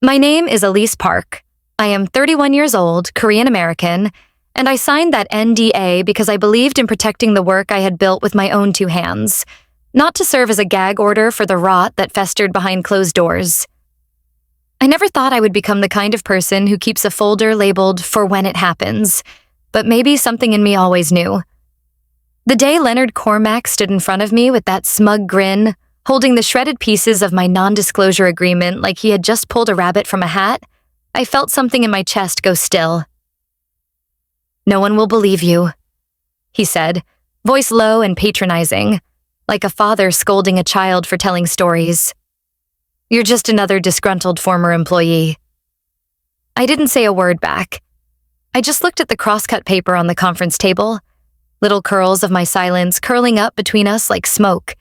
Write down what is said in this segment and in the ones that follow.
My name is Elise Park. I am 31 years old, Korean American, and I signed that NDA because I believed in protecting the work I had built with my own two hands, not to serve as a gag order for the rot that festered behind closed doors. I never thought I would become the kind of person who keeps a folder labeled "for when it happens," but maybe something in me always knew. The day Leonard Cormack stood in front of me with that smug grin, holding the shredded pieces of my non-disclosure agreement like he had just pulled a rabbit from a hat, I felt something in my chest go still. "No one will believe you," he said, voice low and patronizing, like a father scolding a child for telling stories. "You're just another disgruntled former employee." I didn't say a word back. I just looked at the crosscut paper on the conference table, little curls of my silence curling up between us like smoke.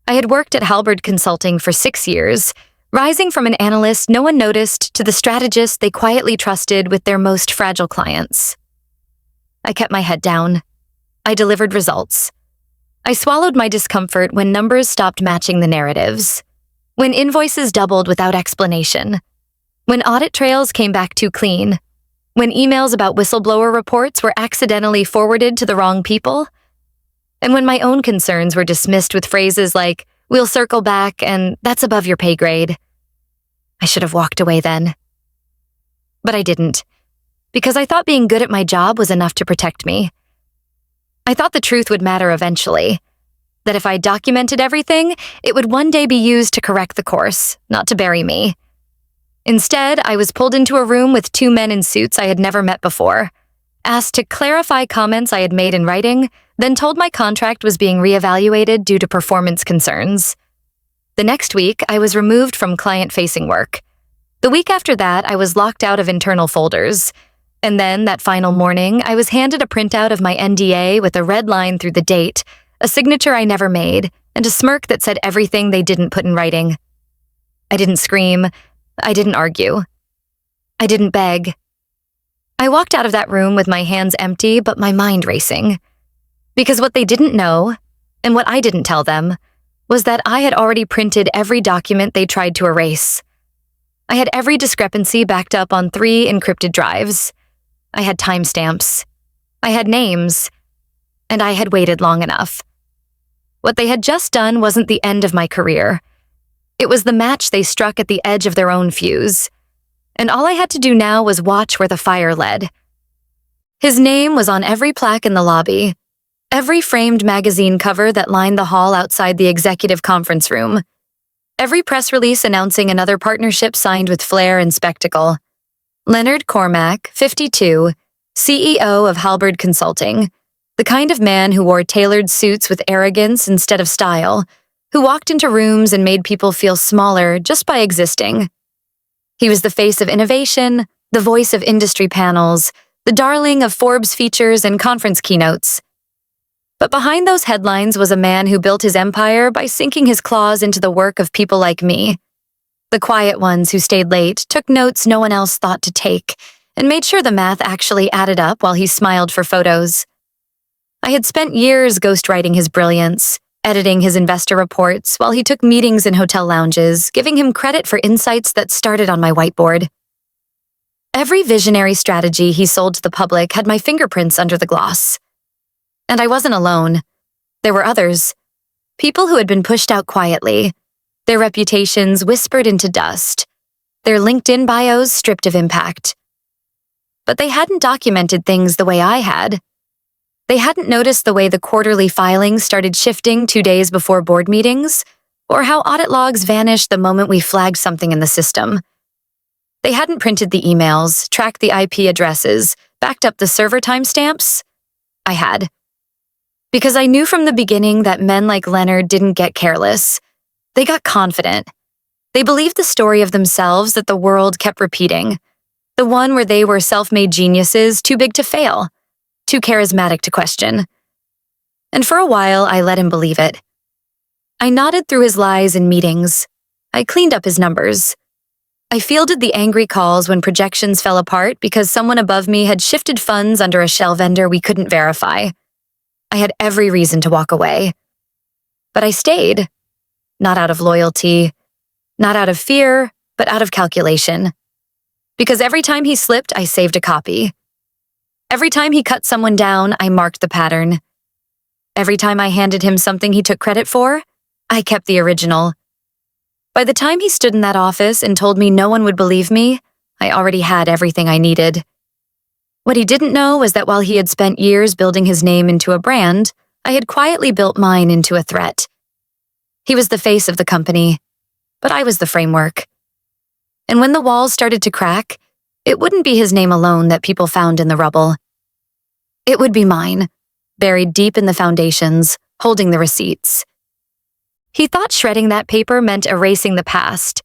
I had worked at Halberd Consulting for 6 years, rising from an analyst no one noticed to the strategist they quietly trusted with their most fragile clients. I kept my head down. I delivered results. I swallowed my discomfort when numbers stopped matching the narratives, when invoices doubled without explanation, when audit trails came back too clean, when emails about whistleblower reports were accidentally forwarded to the wrong people, and when my own concerns were dismissed with phrases like, "We'll circle back," and "That's above your pay grade." I should have walked away then. But I didn't, because I thought being good at my job was enough to protect me. I thought the truth would matter eventually, that if I documented everything, it would one day be used to correct the course, not to bury me. Instead, I was pulled into a room with 2 men in suits I had never met before, asked to clarify comments I had made in writing, then told my contract was being reevaluated due to performance concerns. The next week, I was removed from client-facing work. The week after that, I was locked out of internal folders. And then, that final morning, I was handed a printout of my NDA with a red line through the date, a signature I never made, and a smirk that said everything they didn't put in writing. I didn't scream. I didn't argue. I didn't beg. I walked out of that room with my hands empty but my mind racing. Because what they didn't know, and what I didn't tell them, was that I had already printed every document they tried to erase. I had every discrepancy backed up on 3 encrypted drives. I had timestamps. I had names. And I had waited long enough. What they had just done wasn't the end of my career. It was the match they struck at the edge of their own fuse. And all I had to do now was watch where the fire led. His name was on every plaque in the lobby, every framed magazine cover that lined the hall outside the executive conference room, every press release announcing another partnership signed with flair and spectacle. Leonard Cormack, 52, CEO of Halberd Consulting, the kind of man who wore tailored suits with arrogance instead of style, who walked into rooms and made people feel smaller just by existing. He was the face of innovation, the voice of industry panels, the darling of Forbes features and conference keynotes. But behind those headlines was a man who built his empire by sinking his claws into the work of people like me. The quiet ones who stayed late, took notes no one else thought to take, and made sure the math actually added up while he smiled for photos. I had spent years ghostwriting his brilliance, editing his investor reports while he took meetings in hotel lounges, giving him credit for insights that started on my whiteboard. Every visionary strategy he sold to the public had my fingerprints under the gloss. And I wasn't alone. There were others. People who had been pushed out quietly, their reputations whispered into dust, their LinkedIn bios stripped of impact. But they hadn't documented things the way I had. They hadn't noticed the way the quarterly filings started shifting 2 days before board meetings, or how audit logs vanished the moment we flagged something in the system. They hadn't printed the emails, tracked the IP addresses, backed up the server timestamps. I had. Because I knew from the beginning that men like Leonard didn't get careless. They got confident. They believed the story of themselves that the world kept repeating, the one where they were self-made geniuses too big to fail, too charismatic to question. And for a while, I let him believe it. I nodded through his lies in meetings. I cleaned up his numbers. I fielded the angry calls when projections fell apart because someone above me had shifted funds under a shell vendor we couldn't verify. I had every reason to walk away. But I stayed. Not out of loyalty, not out of fear, but out of calculation. Because every time he slipped, I saved a copy. Every time he cut someone down, I marked the pattern. Every time I handed him something he took credit for, I kept the original. By the time he stood in that office and told me no one would believe me, I already had everything I needed. What he didn't know was that while he had spent years building his name into a brand, I had quietly built mine into a threat. He was the face of the company, but I was the framework. And when the walls started to crack, it wouldn't be his name alone that people found in the rubble. It would be mine, buried deep in the foundations, holding the receipts. He thought shredding that paper meant erasing the past,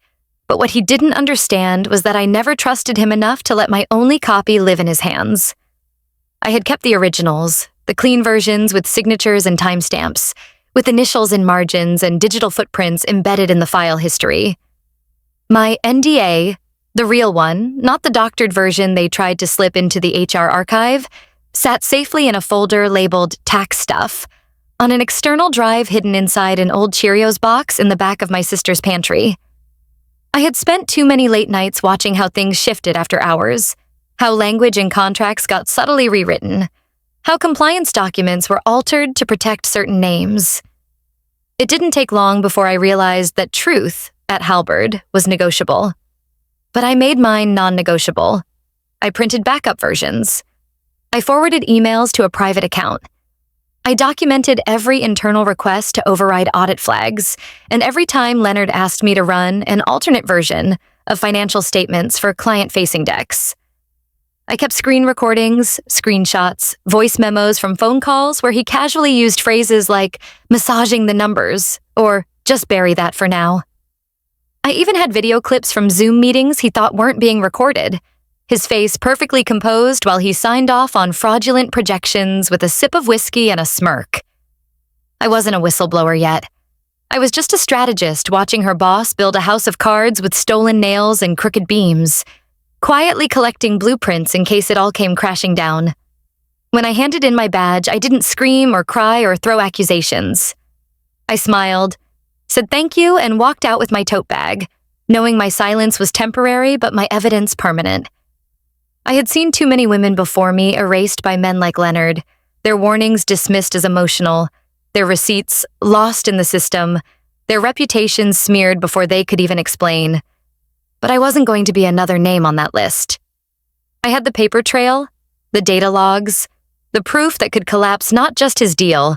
but what he didn't understand was that I never trusted him enough to let my only copy live in his hands. I had kept the originals, the clean versions with signatures and timestamps, with initials in margins and digital footprints embedded in the file history. My NDA, the real one, not the doctored version they tried to slip into the HR archive, sat safely in a folder labeled tax stuff, on an external drive hidden inside an old Cheerios box in the back of my sister's pantry. I had spent too many late nights watching how things shifted after hours, how language in contracts got subtly rewritten, how compliance documents were altered to protect certain names. It didn't take long before I realized that truth, at Halberd, was negotiable. But I made mine non-negotiable. I printed backup versions. I forwarded emails to a private account. I documented every internal request to override audit flags, and every time Leonard asked me to run an alternate version of financial statements for client-facing decks. I kept screen recordings, screenshots, voice memos from phone calls where he casually used phrases like massaging the numbers or just bury that for now. I even had video clips from Zoom meetings he thought weren't being recorded, his face perfectly composed while he signed off on fraudulent projections with a sip of whiskey and a smirk. I wasn't a whistleblower yet. I was just a strategist watching her boss build a house of cards with stolen nails and crooked beams, quietly collecting blueprints in case it all came crashing down. When I handed in my badge, I didn't scream or cry or throw accusations. I smiled, said thank you, and walked out with my tote bag, knowing my silence was temporary but my evidence permanent. I had seen too many women before me erased by men like Leonard, their warnings dismissed as emotional, their receipts lost in the system, their reputations smeared before they could even explain. But I wasn't going to be another name on that list. I had the paper trail, the data logs, the proof that could collapse not just his deal,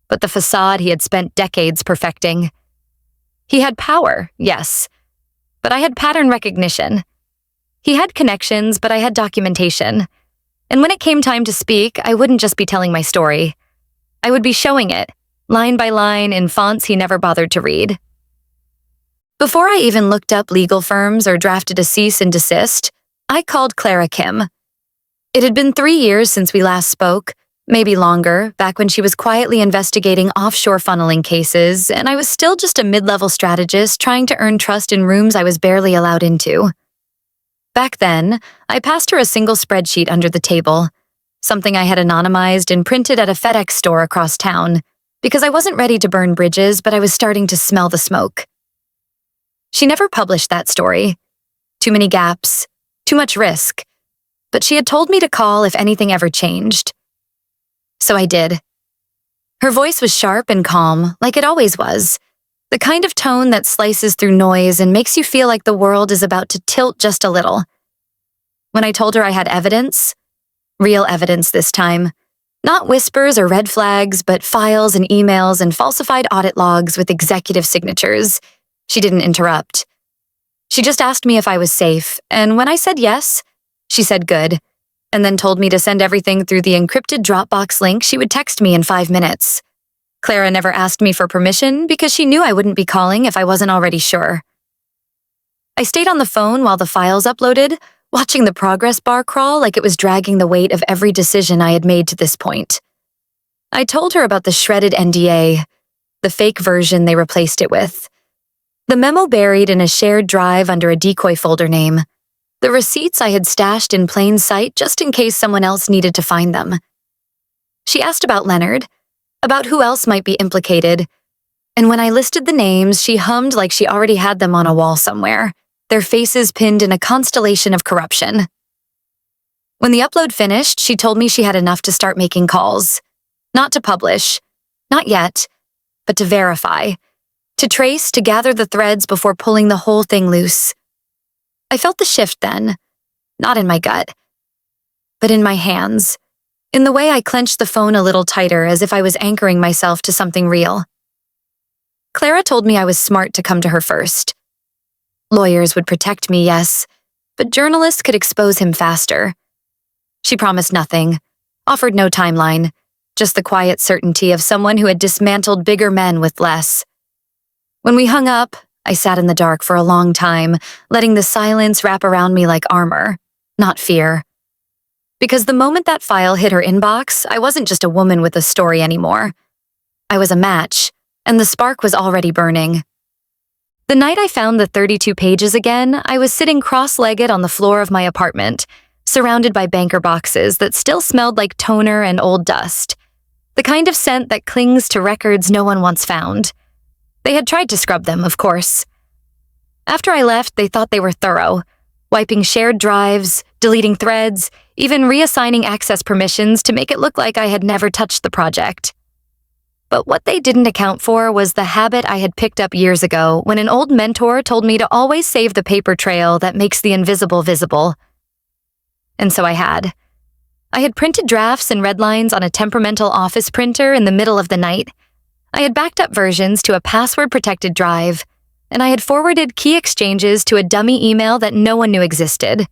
but the facade he had spent decades perfecting. He had power, yes, but I had pattern recognition. He had connections, but I had documentation. And when it came time to speak, I wouldn't just be telling my story. I would be showing it, line by line, in fonts he never bothered to read. Before I even looked up legal firms or drafted a cease and desist, I called Clara Kim. It had been 3 years since we last spoke, maybe longer, back when she was quietly investigating offshore funneling cases, and I was still just a mid-level strategist trying to earn trust in rooms I was barely allowed into. Back then, I passed her a single spreadsheet under the table, something I had anonymized and printed at a FedEx store across town, because I wasn't ready to burn bridges, but I was starting to smell the smoke. She never published that story. Too many gaps, too much risk. But she had told me to call if anything ever changed. So I did. Her voice was sharp and calm, like it always was. The kind of tone that slices through noise and makes you feel like the world is about to tilt just a little. When I told her I had evidence, real evidence this time, not whispers or red flags, but files and emails and falsified audit logs with executive signatures, she didn't interrupt. She just asked me if I was safe, and when I said yes, she said good, and then told me to send everything through the encrypted Dropbox link she would text me in 5 minutes. Clara never asked me for permission because she knew I wouldn't be calling if I wasn't already sure. I stayed on the phone while the files uploaded, watching the progress bar crawl like it was dragging the weight of every decision I had made to this point. I told her about the shredded NDA, the fake version they replaced it with, the memo buried in a shared drive under a decoy folder name, the receipts I had stashed in plain sight just in case someone else needed to find them. She asked about Leonard, about who else might be implicated, and when I listed the names, she hummed like she already had them on a wall somewhere. their faces pinned in a constellation of corruption. When the upload finished, she told me she had enough to start making calls. Not to publish, not yet, but to verify, to trace, to gather the threads before pulling the whole thing loose. I felt the shift then, not in my gut, but in my hands, in the way I clenched the phone a little tighter as if I was anchoring myself to something real. Clara told me I was smart to come to her first. Lawyers would protect me, yes, but journalists could expose him faster. She promised nothing, offered no timeline, just the quiet certainty of someone who had dismantled bigger men with less. When we hung up, I sat in the dark for a long time, letting the silence wrap around me like armor, not fear. Because the moment that file hit her inbox, I wasn't just a woman with a story anymore. I was a match, and the spark was already burning. The night I found the 32 pages again, I was sitting cross-legged on the floor of my apartment, surrounded by banker boxes that still smelled like toner and old dust, the kind of scent that clings to records no one once found. They had tried to scrub them, of course. After I left, they thought they were thorough, wiping shared drives, deleting threads, even reassigning access permissions to make it look like I had never touched the project. But what they didn't account for was the habit I had picked up years ago when an old mentor told me to always save the paper trail that makes the invisible visible. And so I had. I had printed drafts and red lines on a temperamental office printer in the middle of the night. I had backed up versions to a password-protected drive, and I had forwarded key exchanges to a dummy email that no one knew existed.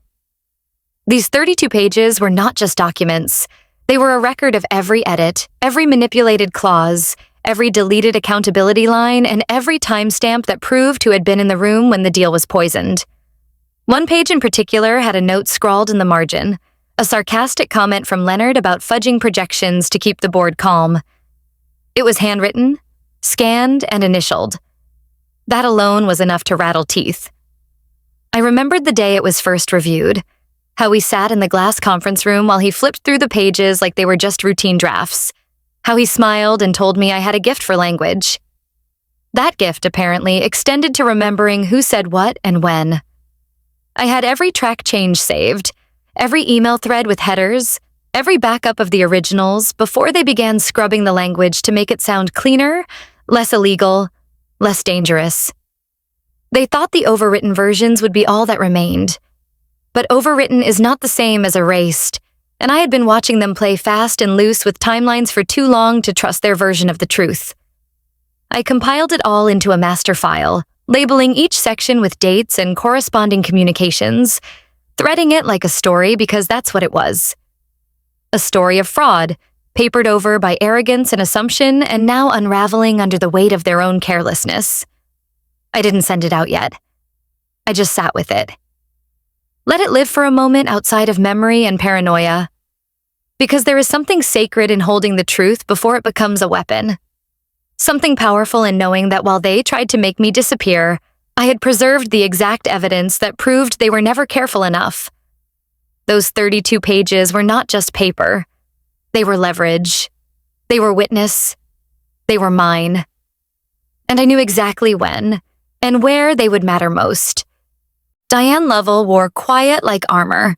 These 32 pages were not just documents. They were a record of every edit, every manipulated clause, every deleted accountability line, and every timestamp that proved who had been in the room when the deal was poisoned. One page in particular had a note scrawled in the margin, a sarcastic comment from Leonard about fudging projections to keep the board calm. It was handwritten, scanned, and initialed. That alone was enough to rattle teeth. I remembered the day it was first reviewed, how we sat in the glass conference room while he flipped through the pages like they were just routine drafts, how he smiled and told me I had a gift for language. That gift, apparently, extended to remembering who said what and when. I had every track change saved, every email thread with headers, every backup of the originals before they began scrubbing the language to make it sound cleaner, less illegal, less dangerous. They thought the overwritten versions would be all that remained. But overwritten is not the same as erased, and I had been watching them play fast and loose with timelines for too long to trust their version of the truth. I compiled it all into a master file, labeling each section with dates and corresponding communications, threading it like a story because that's what it was. A story of fraud, papered over by arrogance and assumption and now unraveling under the weight of their own carelessness. I didn't send it out yet. I just sat with it. Let it live for a moment outside of memory and paranoia. Because there is something sacred in holding the truth before it becomes a weapon. Something powerful in knowing that while they tried to make me disappear, I had preserved the exact evidence that proved they were never careful enough. Those 32 pages were not just paper. They were leverage. They were witness. They were mine. And I knew exactly when and where they would matter most. Diane Lovell wore quiet like armor.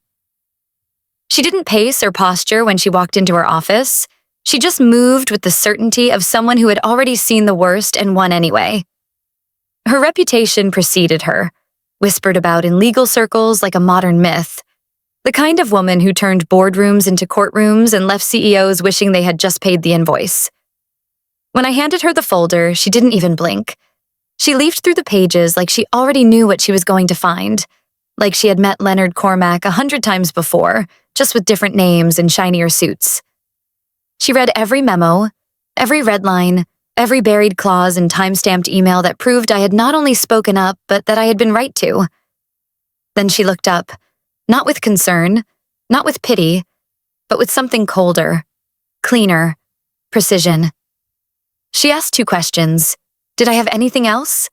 She didn't pace or posture when she walked into her office. She just moved with the certainty of someone who had already seen the worst and won anyway. Her reputation preceded her, whispered about in legal circles like a modern myth. The kind of woman who turned boardrooms into courtrooms and left CEOs wishing they had just paid the invoice. When I handed her the folder, she didn't even blink. She leafed through the pages like she already knew what she was going to find, like she had met Leonard Cormack 100 times before, just with different names and shinier suits. She read every memo, every red line, every buried clause and time-stamped email that proved I had not only spoken up, but that I had been right to. Then she looked up, not with concern, not with pity, but with something colder, cleaner, precision. She asked 2 questions. Did I have anything else?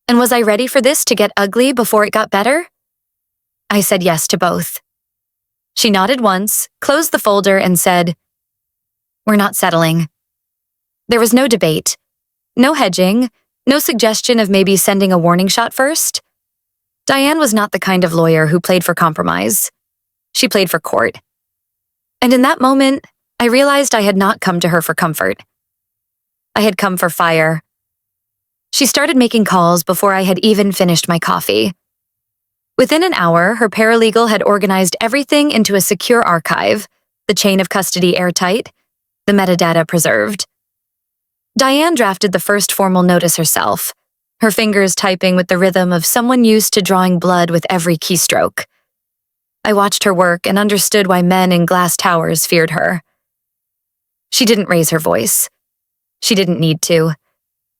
And was I ready for this to get ugly before it got better? I said yes to both. She nodded once, closed the folder, and said, "We're not settling." There was no debate, no hedging, no suggestion of maybe sending a warning shot first. Diane was not the kind of lawyer who played for compromise. She played for court. And in that moment, I realized I had not come to her for comfort. I had come for fire. She started making calls before I had even finished my coffee. Within an hour, her paralegal had organized everything into a secure archive, the chain of custody airtight, the metadata preserved. Diane drafted the first formal notice herself, her fingers typing with the rhythm of someone used to drawing blood with every keystroke. I watched her work and understood why men in glass towers feared her. She didn't raise her voice. She didn't need to.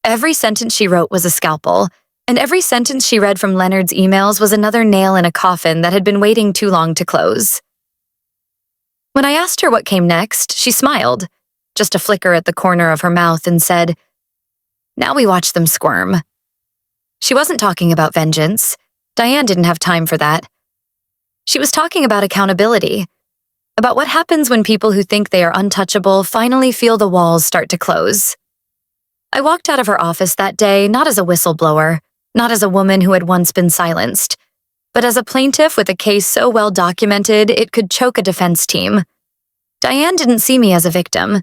Every sentence she wrote was a scalpel, and every sentence she read from Leonard's emails was another nail in a coffin that had been waiting too long to close. When I asked her what came next, she smiled, just a flicker at the corner of her mouth, and said, "Now we watch them squirm." She wasn't talking about vengeance. Diane didn't have time for that. She was talking about accountability, about what happens when people who think they are untouchable finally feel the walls start to close. I walked out of her office that day not as a whistleblower, not as a woman who had once been silenced, but as a plaintiff with a case so well documented it could choke a defense team. Diane didn't see me as a victim.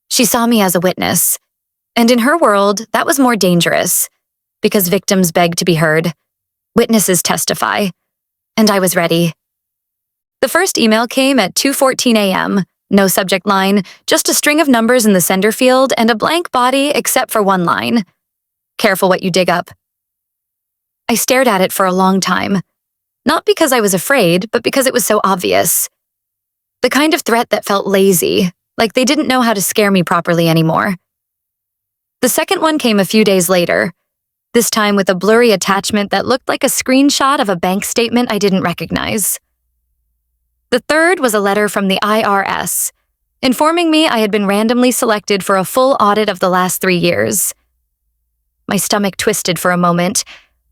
She saw me as a witness. And in her world, that was more dangerous, because victims beg to be heard. Witnesses testify. And I was ready. The first email came at 2:14 a.m., no subject line, just a string of numbers in the sender field and a blank body except for one line. "Careful what you dig up." I stared at it for a long time, not because I was afraid, but because it was so obvious. The kind of threat that felt lazy, like they didn't know how to scare me properly anymore. The second one came a few days later, this time with a blurry attachment that looked like a screenshot of a bank statement I didn't recognize. The third was a letter from the IRS, informing me I had been randomly selected for a full audit of the last 3 years. My stomach twisted for a moment,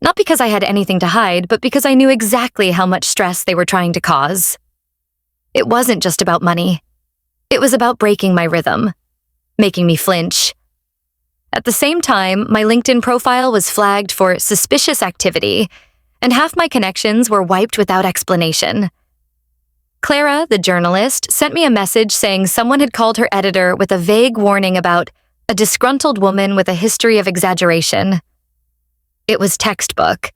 not because I had anything to hide, but because I knew exactly how much stress they were trying to cause. It wasn't just about money. It was about breaking my rhythm, making me flinch. At the same time, my LinkedIn profile was flagged for suspicious activity, and half my connections were wiped without explanation. Clara, the journalist, sent me a message saying someone had called her editor with a vague warning about a disgruntled woman with a history of exaggeration. It was textbook.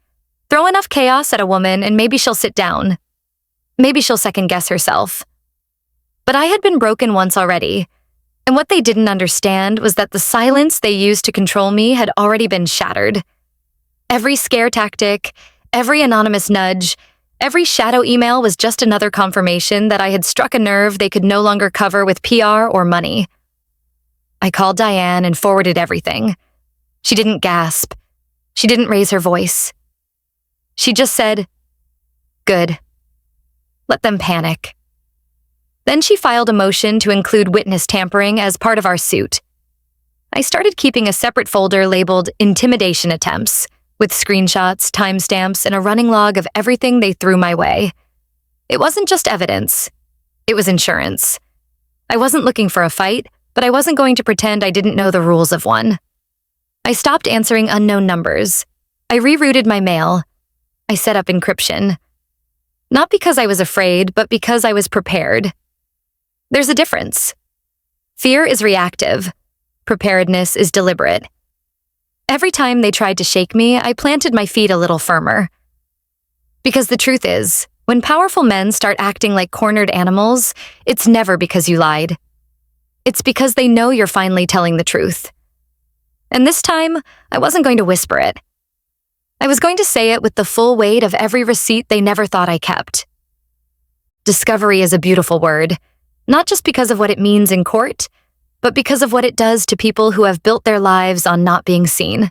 Throw enough chaos at a woman and maybe she'll sit down. Maybe she'll second-guess herself. But I had been broken once already, and what they didn't understand was that the silence they used to control me had already been shattered. Every scare tactic, every anonymous nudge, every shadow email was just another confirmation that I had struck a nerve they could no longer cover with PR or money. I called Diane and forwarded everything. She didn't gasp. She didn't raise her voice. She just said, "Good. Let them panic." Then she filed a motion to include witness tampering as part of our suit. I started keeping a separate folder labeled intimidation attempts, with screenshots, timestamps, and a running log of everything they threw my way. It wasn't just evidence. It was insurance. I wasn't looking for a fight, but I wasn't going to pretend I didn't know the rules of one. I stopped answering unknown numbers. I rerouted my mail. I set up encryption. Not because I was afraid, but because I was prepared. There's a difference. Fear is reactive. Preparedness is deliberate. Every time they tried to shake me, I planted my feet a little firmer. Because the truth is, when powerful men start acting like cornered animals, it's never because you lied. It's because they know you're finally telling the truth. And this time, I wasn't going to whisper it. I was going to say it with the full weight of every receipt they never thought I kept. Discovery is a beautiful word, not just because of what it means in court, but because of what it does to people who have built their lives on not being seen.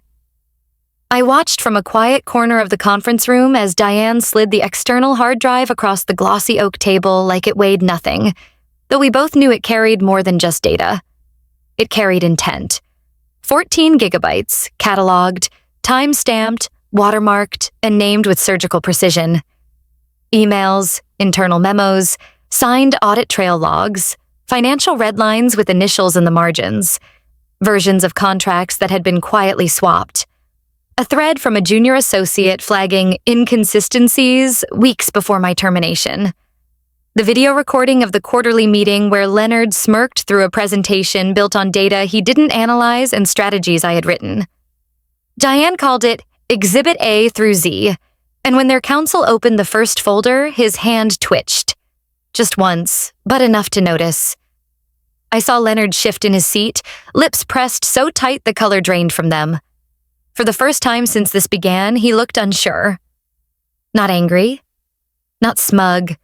I watched from a quiet corner of the conference room as Diane slid the external hard drive across the glossy oak table like it weighed nothing, though we both knew it carried more than just data. It carried intent. 14 gigabytes, cataloged, time-stamped, watermarked, and named with surgical precision. Emails, internal memos, signed audit trail logs, financial red lines with initials in the margins, versions of contracts that had been quietly swapped, A thread from a junior associate flagging inconsistencies weeks before my termination. The video recording of the quarterly meeting where Leonard smirked through a presentation built on data he didn't analyze and strategies I had written. Diane called it Exhibit A through Z, and when their counsel opened the first folder, his hand twitched. Just once, but enough to notice. I saw Leonard shift in his seat, lips pressed so tight the color drained from them. For the first time since this began, he looked unsure. Not angry, not smug,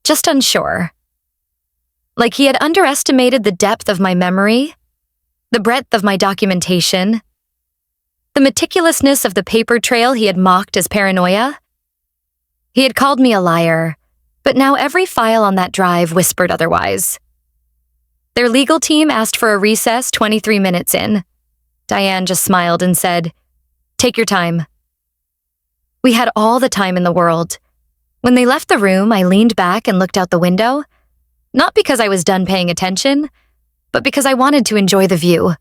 just unsure. Like he had underestimated the depth of my memory, the breadth of my documentation, the meticulousness of the paper trail he had mocked as paranoia. He had called me a liar, but now every file on that drive whispered otherwise. Their legal team asked for a recess 23 minutes in. Diane just smiled and said, "Take your time." We had all the time in the world. When they left the room, I leaned back and looked out the window, not because I was done paying attention, but because I wanted to enjoy the view.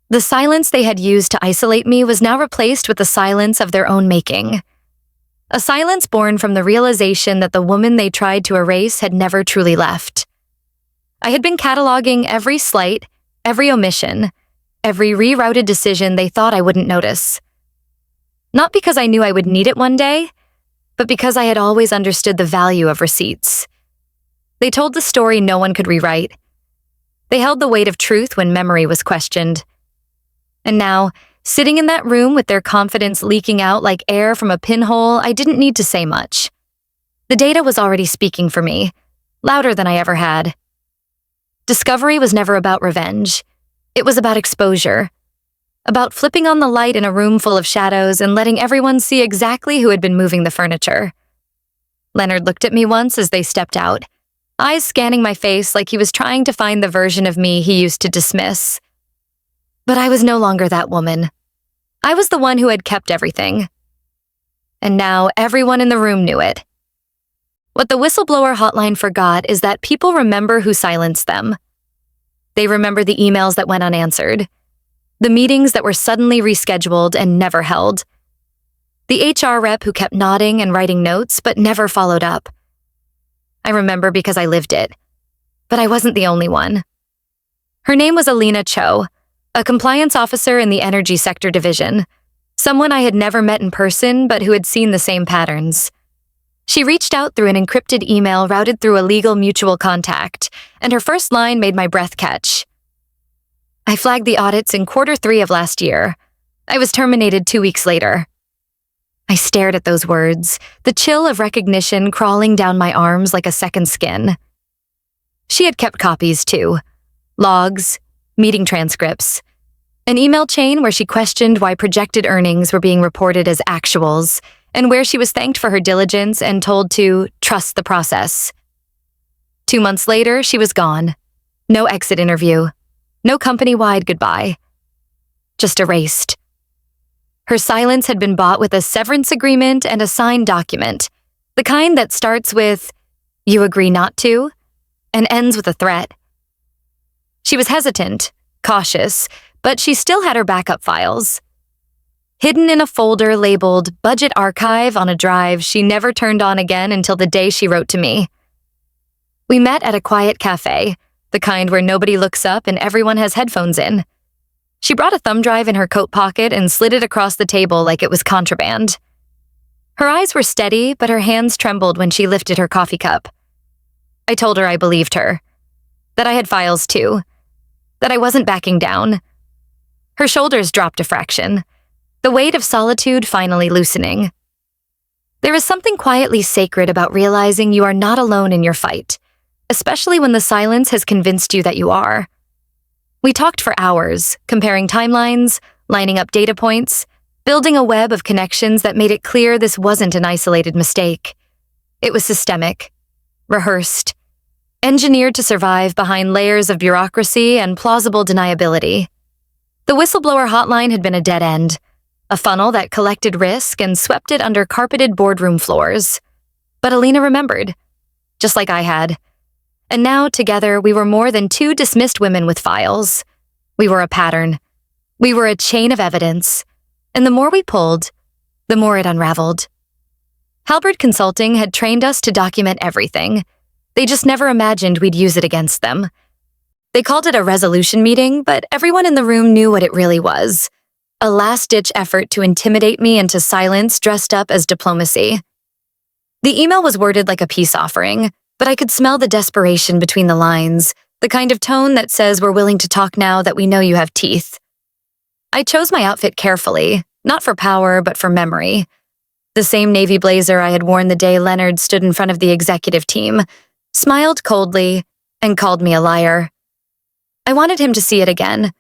The silence they had used to isolate me was now replaced with the silence of their own making. A silence born from the realization that the woman they tried to erase had never truly left. I had been cataloging every slight, every omission, every rerouted decision they thought I wouldn't notice. Not because I knew I would need it one day, but because I had always understood the value of receipts. They told the story no one could rewrite. They held the weight of truth when memory was questioned. And now, sitting in that room with their confidence leaking out like air from a pinhole, I didn't need to say much. The data was already speaking for me, louder than I ever had. Discovery was never about revenge. It was about exposure. About flipping on the light in a room full of shadows and letting everyone see exactly who had been moving the furniture. Leonard looked at me once as they stepped out, eyes scanning my face like he was trying to find the version of me he used to dismiss. But I was no longer that woman. I was the one who had kept everything. And now everyone in the room knew it. What the whistleblower hotline forgot is that people remember who silenced them. They remember the emails that went unanswered, the meetings that were suddenly rescheduled and never held, the HR rep who kept nodding and writing notes but never followed up. I remember because I lived it, but I wasn't the only one. Her name was Alina Cho, a compliance officer in the energy sector division, someone I had never met in person but who had seen the same patterns. She reached out through an encrypted email routed through a legal mutual contact, and her first line made my breath catch. I flagged the audits in Q3 of last year. I was terminated 2 weeks later. I stared at those words, the chill of recognition crawling down my arms like a second skin. She had kept copies too. Logs, meeting transcripts, an email chain where she questioned why projected earnings were being reported as actuals, and where she was thanked for her diligence and told to trust the process. 2 months later, she was gone. No exit interview. No company-wide goodbye. Just erased. Her silence had been bought with a severance agreement and a signed document, the kind that starts with, "You agree not to," and ends with a threat. She was hesitant, cautious, but she still had her backup files. Hidden in a folder labeled Budget Archive on a drive she never turned on again until the day she wrote to me. We met at a quiet cafe, the kind where nobody looks up and everyone has headphones in. She brought a thumb drive in her coat pocket and slid it across the table like it was contraband. Her eyes were steady, but her hands trembled when she lifted her coffee cup. I told her I believed her, that I had files too, that I wasn't backing down. Her shoulders dropped a fraction, the weight of solitude finally loosening. There is something quietly sacred about realizing you are not alone in your fight, especially when the silence has convinced you that you are. We talked for hours, comparing timelines, lining up data points, building a web of connections that made it clear this wasn't an isolated mistake. It was systemic, rehearsed, engineered to survive behind layers of bureaucracy and plausible deniability. The whistleblower hotline had been a dead end, a funnel that collected risk and swept it under carpeted boardroom floors. But Alina remembered, just like I had. And now, together, we were more than 2 dismissed women with files. We were a pattern. We were a chain of evidence. and the more we pulled, the more it unraveled. Halberd Consulting had trained us to document everything. They just never imagined we'd use it against them. They called it a resolution meeting, but everyone in the room knew what it really was. A last-ditch effort to intimidate me into silence dressed up as diplomacy. The email was worded like a peace offering, but I could smell the desperation between the lines, the kind of tone that says we're willing to talk now that we know you have teeth. I chose my outfit carefully, not for power, but for memory. The same navy blazer I had worn the day Leonard stood in front of the executive team, smiled coldly, and called me a liar. I wanted him to see it again,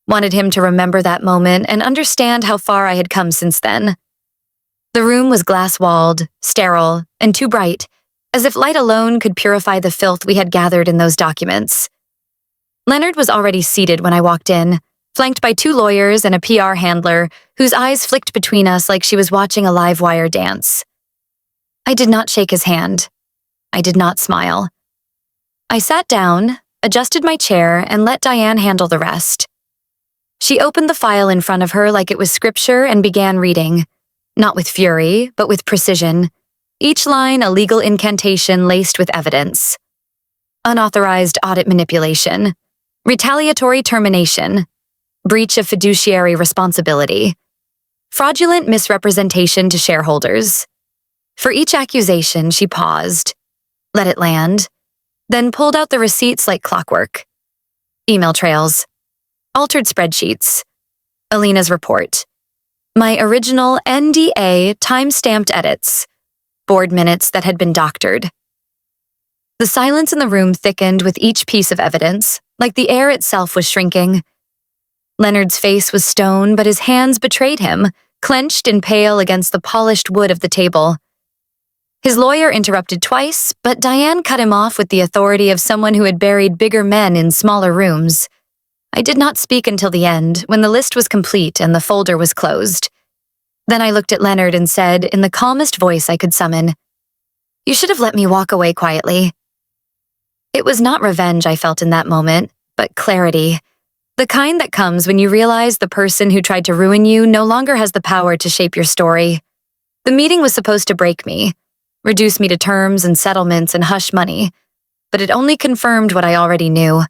wanted him to remember that moment and understand how far I had come since then. The room was glass-walled, sterile, and too bright, as if light alone could purify the filth we had gathered in those documents. Leonard was already seated when I walked in, flanked by 2 lawyers and a PR handler whose eyes flicked between us like she was watching a live wire dance. I did not shake his hand. I did not smile. I sat down, adjusted my chair, and let Diane handle the rest. She opened the file in front of her like it was scripture and began reading, not with fury, but with precision, each line a legal incantation laced with evidence. Unauthorized audit manipulation, retaliatory termination, breach of fiduciary responsibility, fraudulent misrepresentation to shareholders. For each accusation, she paused, let it land, then pulled out the receipts like clockwork. Email trails, altered spreadsheets, Alina's report, my original NDA time-stamped edits, board minutes that had been doctored. The silence in the room thickened with each piece of evidence, like the air itself was shrinking. Leonard's face was stone, but his hands betrayed him, clenched and pale against the polished wood of the table. His lawyer interrupted twice, but Diane cut him off with the authority of someone who had buried bigger men in smaller rooms. I did not speak until the end, when the list was complete and the folder was closed. Then I looked at Leonard and said, in the calmest voice I could summon, "You should have let me walk away quietly." It was not revenge I felt in that moment, but clarity. The kind that comes when you realize the person who tried to ruin you no longer has the power to shape your story. The meeting was supposed to break me, reduce me to terms and settlements and hush money, but it only confirmed what I already knew.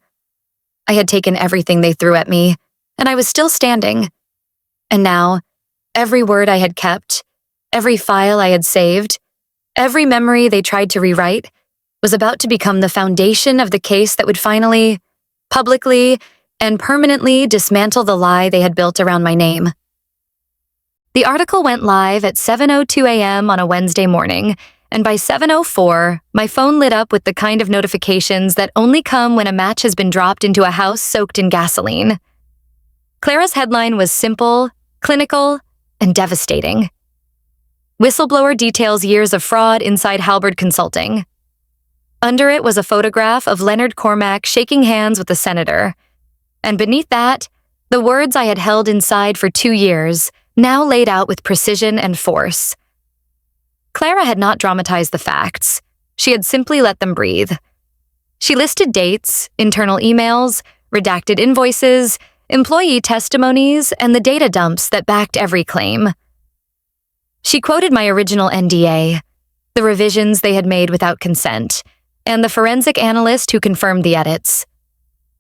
I had taken everything they threw at me, and I was still standing. And now, every word I had kept, every file I had saved, every memory they tried to rewrite, was about to become the foundation of the case that would finally, publicly, and permanently dismantle the lie they had built around my name. The article went live at 7:02 a.m. on a Wednesday morning, and by 7:04, my phone lit up with the kind of notifications that only come when a match has been dropped into a house soaked in gasoline. Clara's headline was simple, clinical, and devastating. Whistleblower details years of fraud inside Halberd Consulting. Under it was a photograph of Leonard Cormack shaking hands with a senator. And beneath that, the words I had held inside for 2 years, now laid out with precision and force. Clara had not dramatized the facts. She had simply let them breathe. She listed dates, internal emails, redacted invoices, employee testimonies, and the data dumps that backed every claim. She quoted my original NDA, the revisions they had made without consent, and the forensic analyst who confirmed the edits.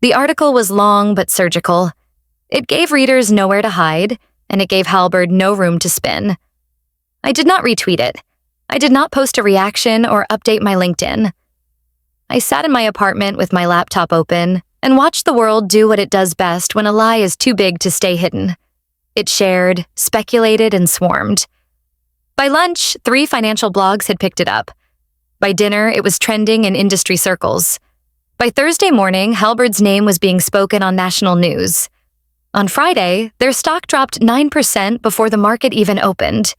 The article was long but surgical. It gave readers nowhere to hide, and it gave Halberd no room to spin. I did not retweet it. I did not post a reaction or update my LinkedIn. I sat in my apartment with my laptop open and watched the world do what it does best when a lie is too big to stay hidden. It shared, speculated, and swarmed. By lunch, 3 financial blogs had picked it up. By dinner, it was trending in industry circles. By Thursday morning, Halberd's name was being spoken on national news. On Friday, their stock dropped 9% before the market even opened.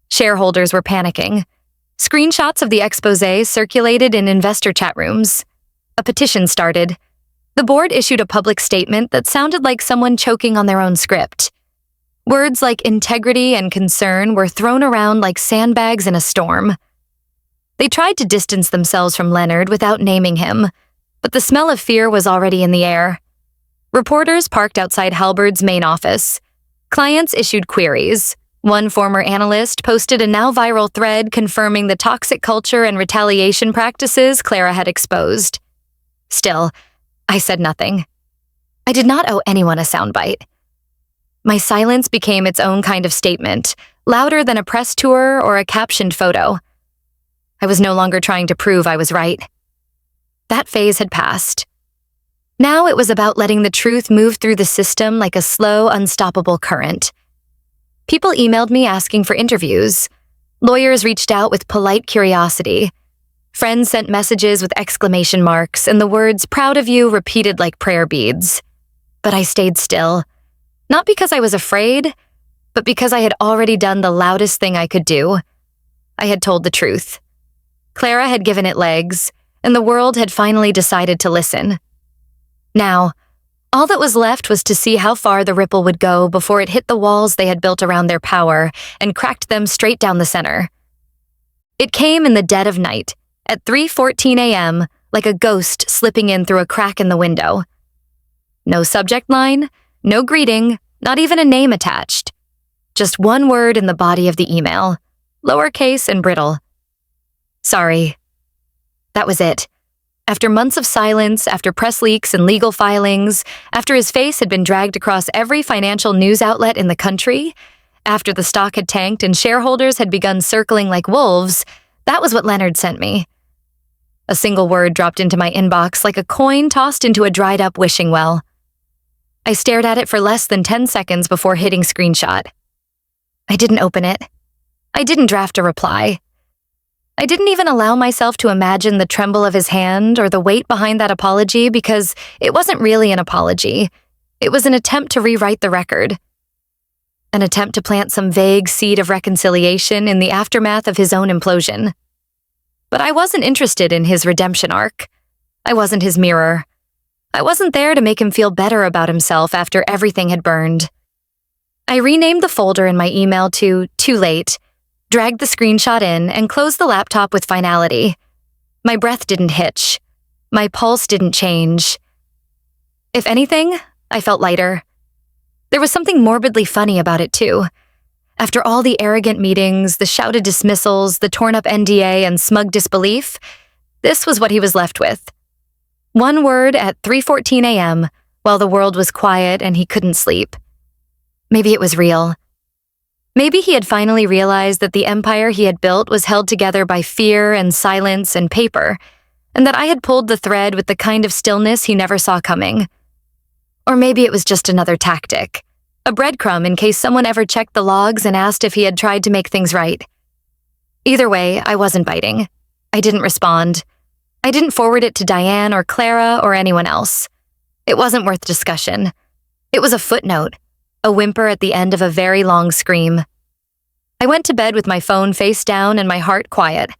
Shareholders were panicking. Screenshots of the exposé circulated in investor chat rooms. A petition started. The board issued a public statement that sounded like someone choking on their own script. Words like integrity and concern were thrown around like sandbags in a storm. They tried to distance themselves from Leonard without naming him, but the smell of fear was already in the air. Reporters parked outside Halberd's main office. Clients issued queries. One former analyst posted a now viral thread confirming the toxic culture and retaliation practices Clara had exposed. Still, I said nothing. I did not owe anyone a soundbite. My silence became its own kind of statement, louder than a press tour or a captioned photo. I was no longer trying to prove I was right. That phase had passed. Now it was about letting the truth move through the system like a slow, unstoppable current. People emailed me asking for interviews. Lawyers reached out with polite curiosity. Friends sent messages with exclamation marks and the words "proud of you" repeated like prayer beads. But I stayed still, not because I was afraid, but because I had already done the loudest thing I could do. I had told the truth. Clara had given it legs, and the world had finally decided to listen. Now, all that was left was to see how far the ripple would go before it hit the walls they had built around their power and cracked them straight down the center. It came in the dead of night, at 3:14 a.m., like a ghost slipping in through a crack in the window. No subject line, no greeting, not even a name attached. Just one word in the body of the email, lowercase and brittle. Sorry. That was it. After months of silence, after press leaks and legal filings, after his face had been dragged across every financial news outlet in the country, after the stock had tanked and shareholders had begun circling like wolves, that was what Leonard sent me. A single word dropped into my inbox like a coin tossed into a dried-up wishing well. I stared at it for less than 10 seconds before hitting screenshot. I didn't open it. I didn't draft a reply. I didn't even allow myself to imagine the tremble of his hand or the weight behind that apology because it wasn't really an apology. It was an attempt to rewrite the record. An attempt to plant some vague seed of reconciliation in the aftermath of his own implosion. But I wasn't interested in his redemption arc. I wasn't his mirror. I wasn't there to make him feel better about himself after everything had burned. I renamed the folder in my email to "Too Late," dragged the screenshot in, and closed the laptop with finality. My breath didn't hitch. My pulse didn't change. If anything, I felt lighter. There was something morbidly funny about it, too. After all the arrogant meetings, the shouted dismissals, the torn-up NDA, and smug disbelief, this was what he was left with. One word at 3:14 a.m., while the world was quiet and he couldn't sleep. Maybe it was real. Maybe he had finally realized that the empire he had built was held together by fear and silence and paper, and that I had pulled the thread with the kind of stillness he never saw coming. Or maybe it was just another tactic, a breadcrumb in case someone ever checked the logs and asked if he had tried to make things right. Either way, I wasn't biting. I didn't respond. I didn't forward it to Diane or Clara or anyone else. It wasn't worth discussion. It was a footnote, a whimper at the end of a very long scream. I went to bed with my phone face down and my heart quiet.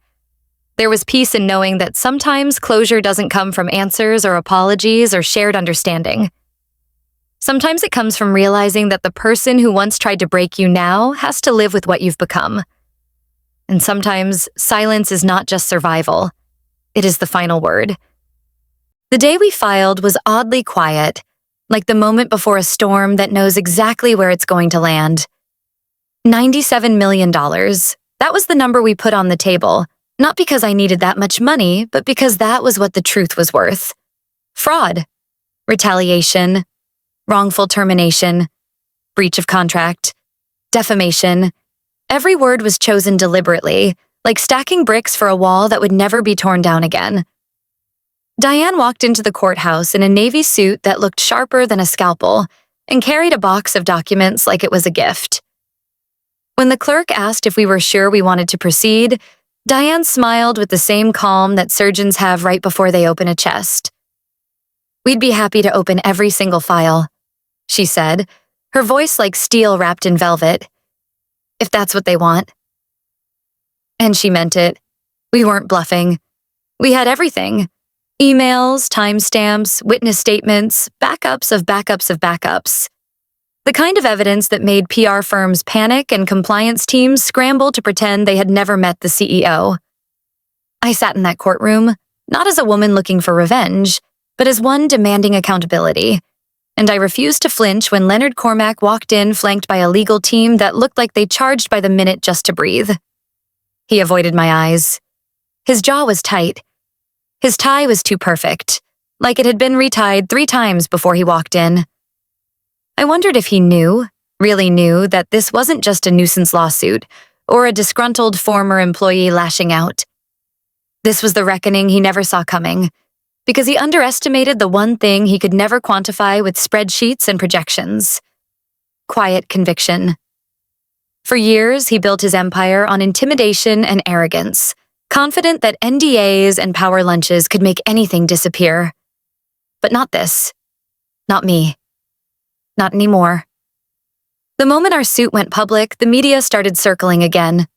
There was peace in knowing that sometimes closure doesn't come from answers or apologies or shared understanding. Sometimes it comes from realizing that the person who once tried to break you now has to live with what you've become. And sometimes silence is not just survival. It is the final word. The day we filed was oddly quiet, like the moment before a storm that knows exactly where it's going to land. $97 million. That was the number we put on the table, not because I needed that much money, but because that was what the truth was worth. Fraud, retaliation, wrongful termination, breach of contract, defamation. Every word was chosen deliberately, like stacking bricks for a wall that would never be torn down again. Diane walked into the courthouse in a navy suit that looked sharper than a scalpel and carried a box of documents like it was a gift. When the clerk asked if we were sure we wanted to proceed, Diane smiled with the same calm that surgeons have right before they open a chest. "We'd be happy to open every single file," she said, her voice like steel wrapped in velvet. "If that's what they want." And she meant it. We weren't bluffing. We had everything. Emails, timestamps, witness statements, backups of backups of backups. The kind of evidence that made PR firms panic and compliance teams scramble to pretend they had never met the CEO. I sat in that courtroom, not as a woman looking for revenge, but as one demanding accountability. And I refused to flinch when Leonard Cormack walked in flanked by a legal team that looked like they charged by the minute just to breathe. He avoided my eyes. His jaw was tight. His tie was too perfect, like it had been retied 3 times before he walked in. I wondered if he knew, really knew, that this wasn't just a nuisance lawsuit or a disgruntled former employee lashing out. This was the reckoning he never saw coming, because he underestimated the one thing he could never quantify with spreadsheets and projections: quiet conviction. For years, he built his empire on intimidation and arrogance, confident that NDAs and power lunches could make anything disappear. But not this. Not me. Not anymore. The moment our suit went public, the media started circling again.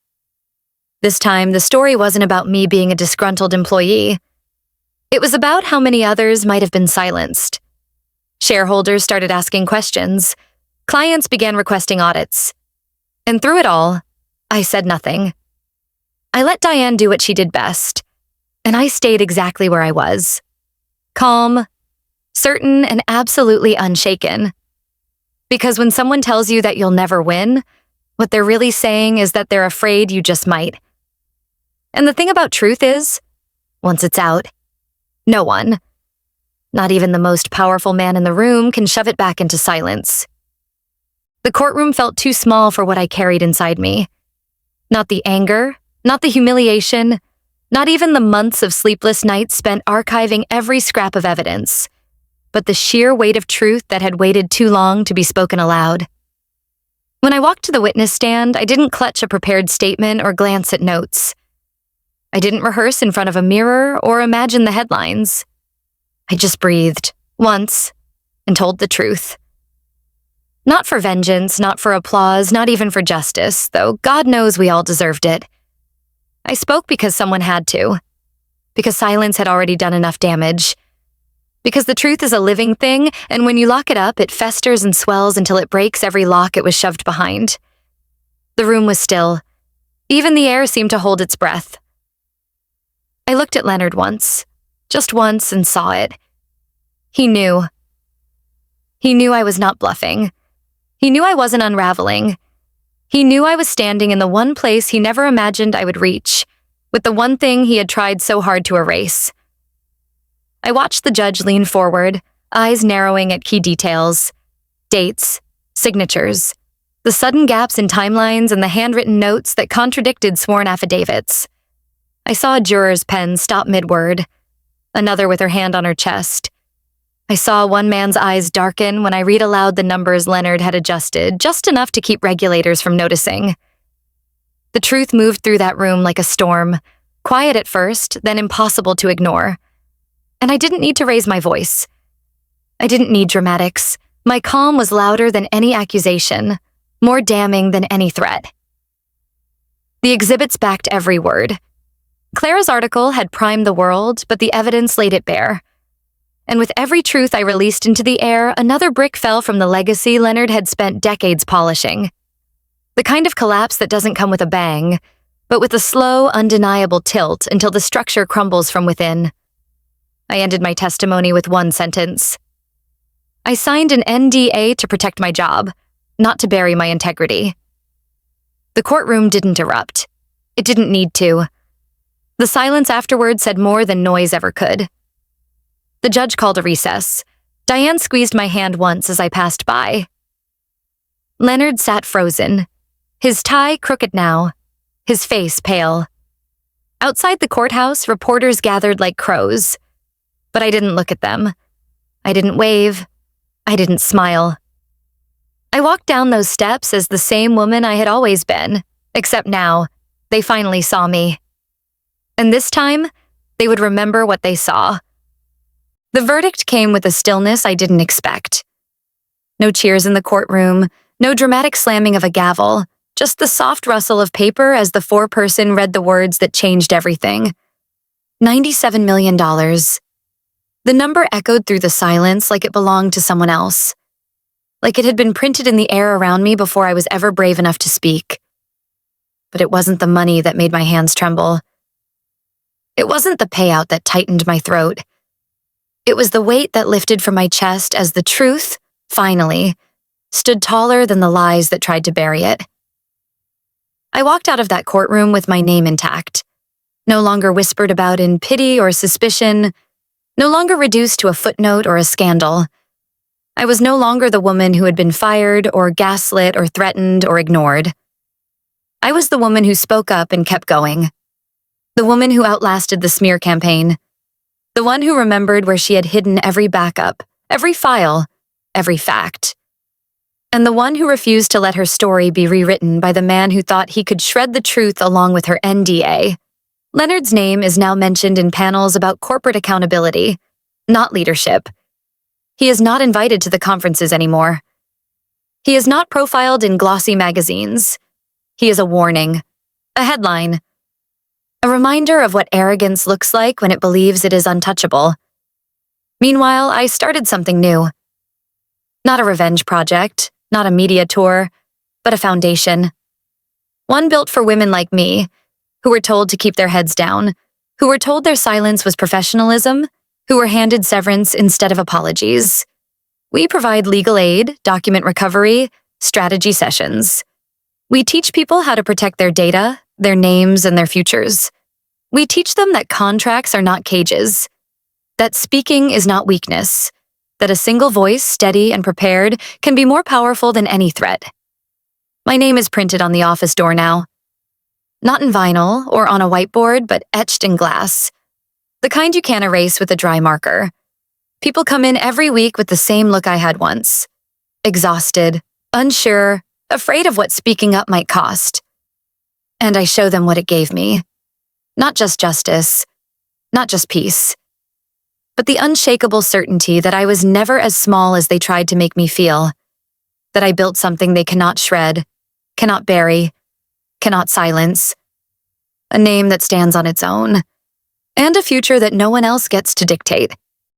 This time, the story wasn't about me being a disgruntled employee. It was about how many others might have been silenced. Shareholders started asking questions. Clients began requesting audits. And through it all, I said nothing. I let Diane do what she did best, and I stayed exactly where I was. Calm, certain, and absolutely unshaken. Because when someone tells you that you'll never win, what they're really saying is that they're afraid you just might. And the thing about truth is, once it's out, no one, not even the most powerful man in the room, can shove it back into silence. The courtroom felt too small for what I carried inside me. Not the anger, not the humiliation, not even the months of sleepless nights spent archiving every scrap of evidence, but the sheer weight of truth that had waited too long to be spoken aloud. When I walked to the witness stand, I didn't clutch a prepared statement or glance at notes. I didn't rehearse in front of a mirror or imagine the headlines. I just breathed, once, and told the truth. Not for vengeance, not for applause, not even for justice, though God knows we all deserved it. I spoke because someone had to. Because silence had already done enough damage. Because the truth is a living thing, and when you lock it up, it festers and swells until it breaks every lock it was shoved behind. The room was still. Even the air seemed to hold its breath. I looked at Leonard once, just once, and saw it. He knew. He knew I was not bluffing. He knew I wasn't unraveling. He knew I was standing in the one place he never imagined I would reach, with the one thing he had tried so hard to erase. I watched the judge lean forward, eyes narrowing at key details: dates, signatures, the sudden gaps in timelines, and the handwritten notes that contradicted sworn affidavits. I saw a juror's pen stop mid-word, another with her hand on her chest. I saw one man's eyes darken when I read aloud the numbers Leonard had adjusted, just enough to keep regulators from noticing. The truth moved through that room like a storm, quiet at first, then impossible to ignore. And I didn't need to raise my voice. I didn't need dramatics. My calm was louder than any accusation, more damning than any threat. The exhibits backed every word. Clara's article had primed the world, but the evidence laid it bare. And with every truth I released into the air, another brick fell from the legacy Leonard had spent decades polishing. The kind of collapse that doesn't come with a bang, but with a slow, undeniable tilt until the structure crumbles from within. I ended my testimony with one sentence. I signed an NDA to protect my job, not to bury my integrity. The courtroom didn't erupt. It didn't need to. The silence afterward said more than noise ever could. The judge called a recess. Diane squeezed my hand once as I passed by. Leonard sat frozen, his tie crooked now, his face pale. Outside the courthouse, reporters gathered like crows. But I didn't look at them. I didn't wave. I didn't smile. I walked down those steps as the same woman I had always been, except now, they finally saw me. And this time, they would remember what they saw. The verdict came with a stillness I didn't expect. No cheers in the courtroom, no dramatic slamming of a gavel, just the soft rustle of paper as the foreperson read the words that changed everything. $97 million. The number echoed through the silence like it belonged to someone else. Like it had been printed in the air around me before I was ever brave enough to speak. But it wasn't the money that made my hands tremble. It wasn't the payout that tightened my throat. It was the weight that lifted from my chest as the truth, finally, stood taller than the lies that tried to bury it. I walked out of that courtroom with my name intact, no longer whispered about in pity or suspicion, no longer reduced to a footnote or a scandal. I was no longer the woman who had been fired or gaslit or threatened or ignored. I was the woman who spoke up and kept going. The woman who outlasted the smear campaign. The one who remembered where she had hidden every backup, every file, every fact. And the one who refused to let her story be rewritten by the man who thought he could shred the truth along with her NDA. Leonard's name is now mentioned in panels about corporate accountability, not leadership. He is not invited to the conferences anymore. He is not profiled in glossy magazines. He is a warning, a headline, a reminder of what arrogance looks like when it believes it is untouchable. Meanwhile, I started something new. Not a revenge project, not a media tour, but a foundation. One built for women like me, who were told to keep their heads down, who were told their silence was professionalism, who were handed severance instead of apologies. We provide legal aid, document recovery, strategy sessions. We teach people how to protect their data, their names, and their futures. We teach them that contracts are not cages, that speaking is not weakness, that a single voice, steady and prepared, can be more powerful than any threat. My name is printed on the office door now. Not in vinyl or on a whiteboard, but etched in glass. The kind you can't erase with a dry marker. People come in every week with the same look I had once. Exhausted, unsure, afraid of what speaking up might cost. And I show them what it gave me. Not just justice, not just peace, but the unshakable certainty that I was never as small as they tried to make me feel, that I built something they cannot shred, cannot bury, cannot silence, a name that stands on its own, and a future that no one else gets to dictate.